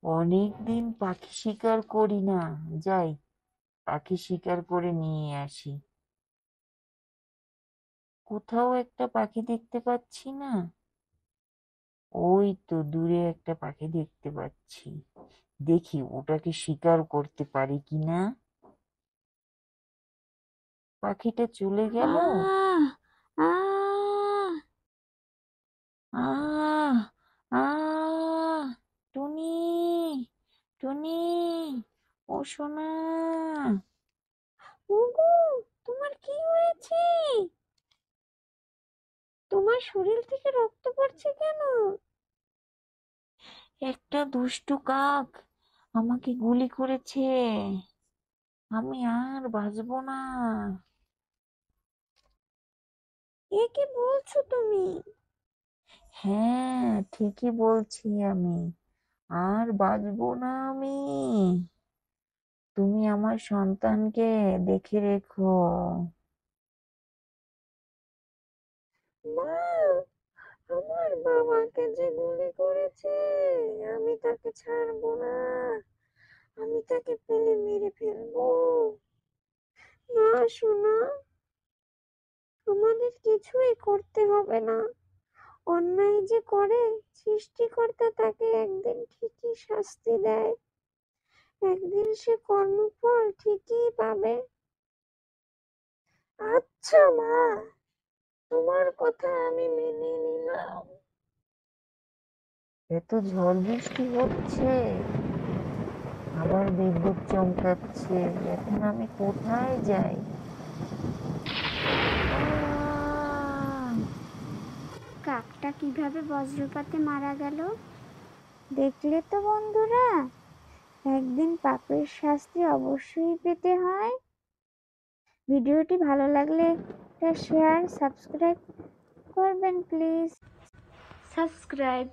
অনেকদিন পাখি শিকার করি না। যাই, পাখি শিকার করে নিয়ে আসি। কোথাও একটা পাখি দেখতে পাচ্ছি না। ওই তো দূরে একটা পাখি দেখতে পাচ্ছি। দেখি ওটাকে শিকার করতে পারি কিনা। পাখিটা চলে গেল। আহ আহ আহ আহ টুনি, টুনি, ও সোনা। ওগো, তোমার কি হয়েছে? তোমার শরীর থেকে রক্ত পড়ছে কেন? একটা দুষ্টু কাক আমাকে গুলি করেছে। আমি আর বাঁচবো না। এ কি বলছো তুমি? হ্যাঁ, ঠিকই বলছি আমি। আর বাঁচবো না আমি। তুমি আমার সন্তানকে দেখে রেখো। মা, আমার বাবাকে যে গুলি করেছে, আমি তাকে ছাড়বো না। আমি তাকে ফেলে মেরে ফেলবো। না সোনা, আমাদের কিছুই করতে হবে না। অন্যায় যে করে, সৃষ্টিকর্তা তাকে একদিন ঠিকই শাস্তি দেয়। একদিন সে কর্মফল ঠিকই পাবে। আচ্ছা মা, তোমার কথা আমি মেনে নিলাম। এত ঝড় বৃষ্টি হচ্ছে, আবার বিদ্যুৎ চমকাচ্ছে। এখন আমি কোথায় যাই? আহ! কাকটা কিভাবে বজ্রপাতে মারা গেল দেখলে তো বন্ধুরা। একদিন পাপের শাস্তি অবশ্যই পেতে হয়। ভিডিওটি ভালো লাগলে একটা শেয়ার, সাবস্ক্রাইব করবেন প্লিজ। সাবস্ক্রাইব।